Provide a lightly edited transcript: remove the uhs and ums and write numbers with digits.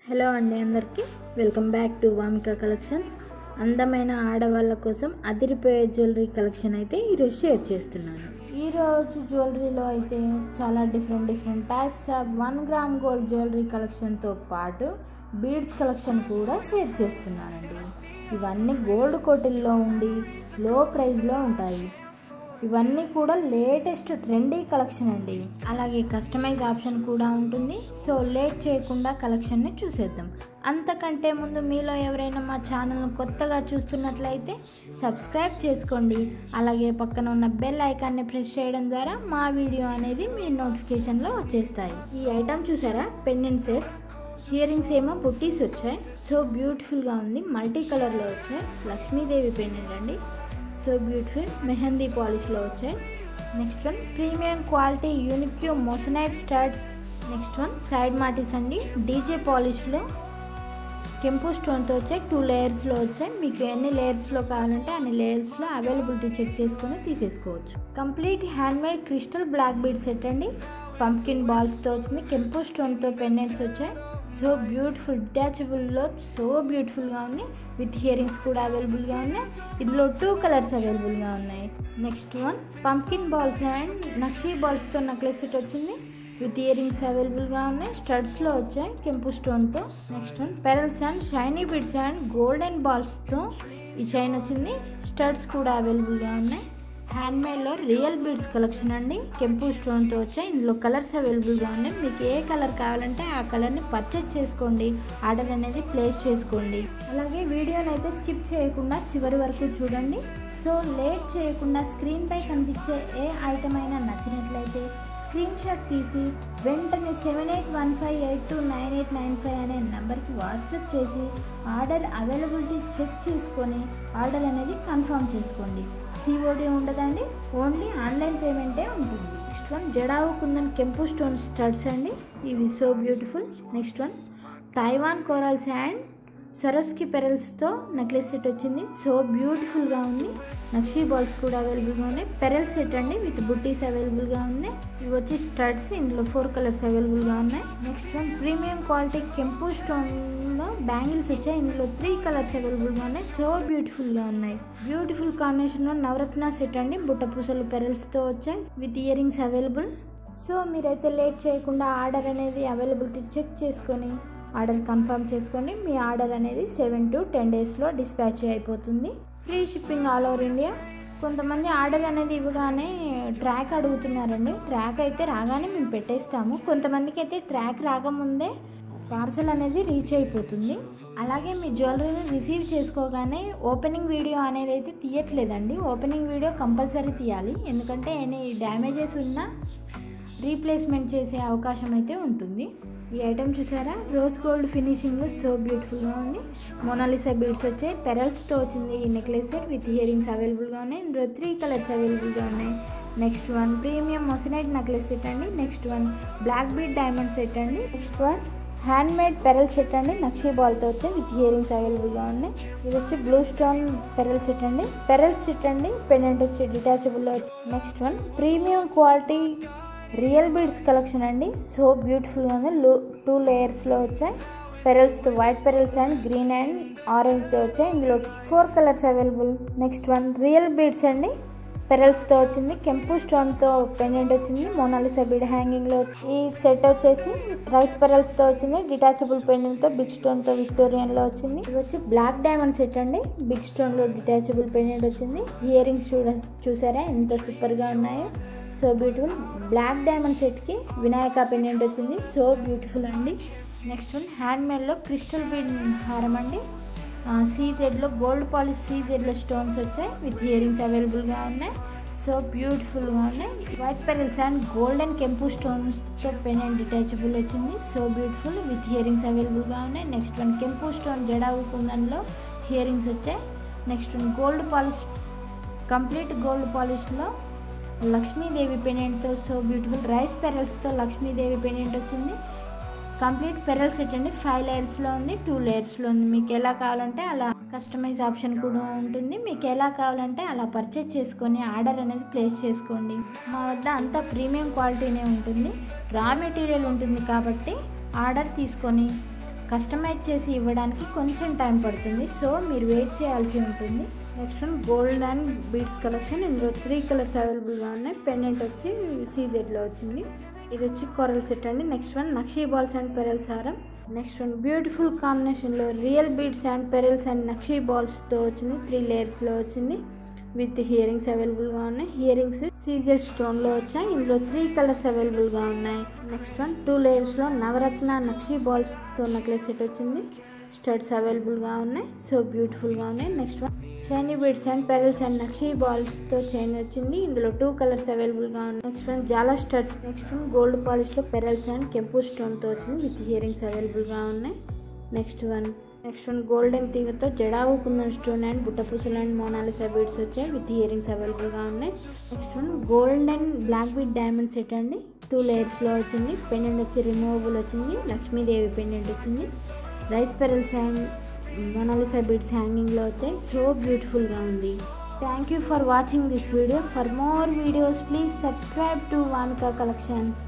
Hello అండి అందరికీ welcome back to Vamika collections. అందమైన ఆడవాళ్ళ కోసం అదిరిపోయే జ్యువెలరీ కలెక్షన్ అయితే ఈరోజు షేర్ చేస్తున్నాను. ఈరోజు జ్యువెలరీలో అయితే చాలా different types of 1 gram gold jewellery కలెక్షన్తో పాటు బీడ్స్ కలెక్షన్ కూడా షేర్ చేస్తున్నానండి. ఇవన్నీ గోల్డ్ కోటిల్లో ఉండి లో ప్రైస్లో ఉంటాయి. ఇవన్నీ కూడా లేటెస్ట్ ట్రెండీ కలెక్షన్ అండి. అలాగే కస్టమైజ్ ఆప్షన్ కూడా ఉంటుంది. సో లేట్ చేయకుండా కలెక్షన్ని చూసేద్దాం. అంతకంటే ముందు మీలో ఎవరైనా మా ఛానల్ను కొత్తగా చూస్తున్నట్లయితే సబ్స్క్రైబ్ చేసుకోండి. అలాగే పక్కన ఉన్న బెల్ ఐకాన్ని ప్రెస్ చేయడం ద్వారా మా వీడియో అనేది మీ నోటిఫికేషన్లో వచ్చేస్తాయి. ఈ ఐటమ్ చూసారా, పెండెంట్ సెట్. ఇయర్ రింగ్స్ ఏమో బుట్టీస్ వచ్చాయి. సో బ్యూటిఫుల్గా ఉంది. మల్టీ కలర్లో వచ్చాయి. లక్ష్మీదేవి పెండెంట్ అండి. సో బ్యూటిఫుల్ మెహందీ పాలిష్లో వచ్చాయి. Next one premium quality unique moissanite starts. Next one side మాటిస్ అండి. డీజే పాలిష్లో కెంపు స్టోన్తో వచ్చాయి. 2 లేయర్స్లో వచ్చాయి. మీకు ఎన్ని లేయర్స్లో కావాలంటే అన్ని లేయర్స్లో అవైలబిలిటీ చెక్ చేసుకొని తీసేసుకోవచ్చు. Complete handmade crystal black bead set అండి. పంప్కిన్ బాల్స్తో వచ్చింది. కెంపు స్టోన్తో పెండెంట్స్ వచ్చాయి. సో బ్యూటిఫుల్ డిటాచబుల్లో సో బ్యూటిఫుల్గా ఉంది. విత్ ఇయర్ రింగ్స్ కూడా అవైలబుల్గా ఉన్నాయి. ఇందులో 2 కలర్స్ అవైలబుల్గా ఉన్నాయి. Next one pumpkin balls and nakshi బాల్స్తో నెక్లెస్ సెట్ వచ్చింది. విత్ ఇయర్ రింగ్స్ అవైలబుల్గా ఉన్నాయి. స్టడ్స్లో వచ్చాయి కెంపు స్టోన్తో. Next one pearls and shiny beads and golden బాల్స్తో ఈ చైన్ వచ్చింది. స్టడ్స్ కూడా అవైలబుల్గా ఉన్నాయి. హ్యాండ్మేడ్లో రియల్ బీడ్స్ కలెక్షన్ అండి. కెంపు స్టోన్తో వచ్చాయి. ఇందులో కలర్స్ అవైలబుల్గా ఉన్నాయి. మీకు ఏ కలర్ కావాలంటే ఆ కలర్ని పర్చేజ్ చేసుకోండి. ఆర్డర్ అనేది ప్లేస్ చేసుకోండి. అలాగే వీడియోని అయితే స్కిప్ చేయకుండా చివరి వరకు చూడండి. సో లేట్ చేయకుండా స్క్రీన్పై కనిపించే ఏ ఐటమ్ అయినా నచ్చినట్లయితే స్క్రీన్ షాట్ తీసి వెంటనే 7815829895 అనే నెంబర్కి వాట్సాప్ చేసి ఆర్డర్ అవైలబిలిటీ చెక్ చేసుకొని ఆర్డర్ అనేది కన్ఫర్మ్ చేసుకోండి. COD ఉండదండి, ఓన్లీ ఆన్లైన్ పేమెంటే ఉంటుంది. నెక్స్ట్ వన్ జడావు కుందన్ కెంపు స్టోన్ స్టడ్స్ అండి. ఇవి so beautiful. Next one Taiwan corals and సరస్కి పెరల్స్తో నెక్లెస్ సెట్ వచ్చింది. సో బ్యూటిఫుల్గా ఉంది. నక్షీ బాల్స్ కూడా అవైలబుల్గా ఉన్నాయి. పెరల్ సెట్ అండి విత్ బుట్టీస్ అవైలబుల్గా ఉంది. ఇవి వచ్చి స్టడ్స్. ఇందులో 4 కలర్స్ అవైలబుల్గా ఉన్నాయి. నెక్స్ట్ వన్ ప్రీమియం క్వాలిటీ కెంపు స్టోన్లో బ్యాంగిల్స్ వచ్చాయి. ఇందులో 3 కలర్స్ అవైలబుల్గా ఉన్నాయి. సో బ్యూటిఫుల్గా ఉన్నాయి. బ్యూటిఫుల్ కాంబినేషన్లో నవరత్న సెట్ అండి. బుట్ట పూసలు పెరల్స్తో వచ్చాయి. With ear rings available. So మీరైతే లేట్ చేయకుండా ఆర్డర్ అనేది అవైలబిలిటీ చెక్ చేసుకొని ఆర్డర్ కన్ఫర్మ్ చేసుకోండి. మీ ఆర్డర్ అనేది 7 to 10 డేస్లో డిస్పాచ్ అయిపోతుంది. Free shipping all over India. కొంతమంది ఆర్డర్ అనేది ఇవ్వగానే ట్రాక్ అడుగుతున్నారండి. ట్రాక్ అయితే రాగానే మేము పెట్టేస్తాము. కొంతమందికి అయితే ట్రాక్ రాకముందే పార్సల్ అనేది రీచ్ అయిపోతుంది. అలాగే మీ జ్యువెలరీని రిసీవ్ చేసుకోగానే ఓపెనింగ్ వీడియో అనేది అయితే తీయట్లేదండి. ఓపెనింగ్ వీడియో కంపల్సరీ తీయాలి. ఎందుకంటే ఎనీ డ్యామేజెస్ ఉన్నా రీప్లేస్మెంట్ చేసే అవకాశం అయితే ఉంటుంది. ఈ ఐటమ్ చూసారా, రోజ్ గోల్డ్ ఫినిషింగ్లో సో బ్యూటిఫుల్గా ఉంది. మోనాలిసా బీడ్స్ వచ్చాయి. పెరల్స్తో వచ్చింది ఈ necklace set. With ear rings అవైలబుల్గా ఉన్నాయి. ఇందులో 3 కలర్స్ అవైలబుల్గా ఉన్నాయి. Next one premium moissanite necklace set అండి. Next one black bead diamond set అండి. Next one handmade pearl set అండి. నక్షీ బాల్తో వచ్చాయి. విత్ ఇయర్ రింగ్స్ అవైలబుల్గా ఉన్నాయి. ఇది వచ్చి బ్లూ స్టోన్ పెరల్ సెట్ అండి. పెరల్ సెట్ అండి. పెండెంట్ వచ్చి డిటాచబుల్లో వచ్చి. Next one premium quality real beads collection అండి. సో బ్యూటిఫుల్గా ఉంది. 2 లేయర్స్లో వచ్చాయి. పెరల్స్తో white pearls and green and ఆరెంజ్తో వచ్చాయి. ఇందులో 4 colours available. Next one real beads అండి. పెరల్స్తో వచ్చింది. కెంపు స్టోన్తో పెండెంట్ వచ్చింది. మోనాలిసా బీడ్ హ్యాంగింగ్లో ఈ సెట్ వచ్చేసి రైస్ పెరల్స్తో వచ్చింది. డిటాచబుల్ పెండెంట్తో బిగ్ స్టోన్తో విక్టోరియన్లో వచ్చింది. ఇది వచ్చి బ్లాక్ డైమండ్ సెట్ అండి. బిగ్ స్టోన్లో డిటాచబుల్ పెండెంట్ వచ్చింది. ఇయర్ రింగ్స్ చూసారా ఎంత సూపర్గా ఉన్నాయో. So beautiful. బ్లాక్ డైమండ్ సెట్కి వినాయక పెండెంట్ వచ్చింది. సో బ్యూటిఫుల్ అండి. నెక్స్ట్ వన్ హ్యాండ్మేడ్లో క్రిస్టల్ బీడ్ హారం అండి. CZలో గోల్డ్ పాలిష్ CZలో స్టోన్స్ వచ్చాయి. విత్ ఇయర్ రింగ్స్ అవైలబుల్గా ఉన్నాయి. సో బ్యూటిఫుల్గా ఉన్నాయి. వైట్ పెరల్స్ అండ్ గోల్డెన్ కెంపు స్టోన్స్తో పెండెంట్ డిటాచబుల్ వచ్చింది. So beautiful. With ear rings అవైలబుల్గా ఉన్నాయి. నెక్స్ట్ వన్ కెంపు స్టోన్ జడావు కుందన్లో ఇయర్ రింగ్స్ వచ్చాయి. Next one gold polish complete gold పాలిష్లో లక్ష్మీదేవి పెండెంట్తో సో బ్యూటిఫుల్. రైస్ పెరల్స్తో లక్ష్మీదేవి పెండెంట్ వచ్చింది. కంప్లీట్ పెరల్ సెట్ అండి. 5 లేయర్స్లో ఉంది. 2 లేయర్స్లో ఉంది. మీకు ఎలా కావాలంటే అలా కస్టమైజ్ ఆప్షన్ కూడా ఉంటుంది. మీకు ఎలా కావాలంటే అలా పర్చేజ్ చేసుకొని ఆర్డర్ అనేది ప్లేస్ చేసుకోండి. మా వద్ద అంతా ప్రీమియం క్వాలిటీనే ఉంటుంది. రా మెటీరియల్ ఉంటుంది కాబట్టి ఆర్డర్ తీసుకొని కస్టమైజ్ చేసి ఇవ్వడానికి కొంచెం టైం పడుతుంది, సో మీరు వెయిట్ చేయాల్సి ఉంటుంది. Next one gold and beads collection. ఇందులో 3 కలర్స్ అవైలబుల్గా ఉన్నాయి. పెండెంట్ వచ్చి సీజెడ్లో వచ్చింది. ఇది వచ్చి కొరల్ సెట్ అండి. Next one nakshi balls and pearls హారం. నెక్స్ట్ వన్ బ్యూటిఫుల్ కాంబినేషన్లో real beads and pearls and nakshi బాల్స్తో వచ్చింది. 3 లేయర్స్లో వచ్చింది విత్ హియరింగ్స్ అవైలబుల్గా ఉన్నాయి. హియరింగ్స్ సీజెడ్ స్టోన్లో వచ్చాయి. ఇందులో 3 కలర్స్ అవైలబుల్గా ఉన్నాయి. నెక్స్ట్ వన్ 2 లేయర్స్లో నవరత్న నక్షీ బాల్స్తో నెక్లెస్ సెట్ వచ్చింది. స్టడ్స్ అవైలబుల్గా ఉన్నాయి, సో బ్యూటిఫుల్గా ఉన్నాయి. Next one shiny beads and pearls and nakshi బాల్స్తో చైన్ వచ్చింది. ఇందులో 2 కలర్స్ అవైలబుల్గా ఉన్నాయి. నెక్స్ట్ వన్ జాలా స్టడ్స్. నెక్స్ట్ వన్ గోల్డ్ పాలిష్లో పెరల్స్ అండ్ కెంపు స్టోన్తో వచ్చింది విత్ హియరింగ్స్ అవైలబుల్గా ఉన్నాయి. నెక్స్ట్ వన్ గోల్డెన్ తీగతో జడావు కుందన్ స్టోన్ అండ్ బుట్టపూసలు అండ్ మోనాలిసా బీడ్స్ వచ్చాయి విత్ ఇయరింగ్స్ అవైలబుల్గా ఉన్నాయి. Next one golden black bead diamond set అండి. 2 లేయర్స్లో వచ్చింది. పెండెంట్ వచ్చి రిమూవబుల్ వచ్చింది. లక్ష్మీదేవి పెండెంట్ వచ్చింది. Rice pearls and Mona Lisa beads హ్యాంగింగ్లో వచ్చాయి. సో బ్యూటిఫుల్గా ఉంది. Thank you for watching this video. For more videos please subscribe to Vanika collections.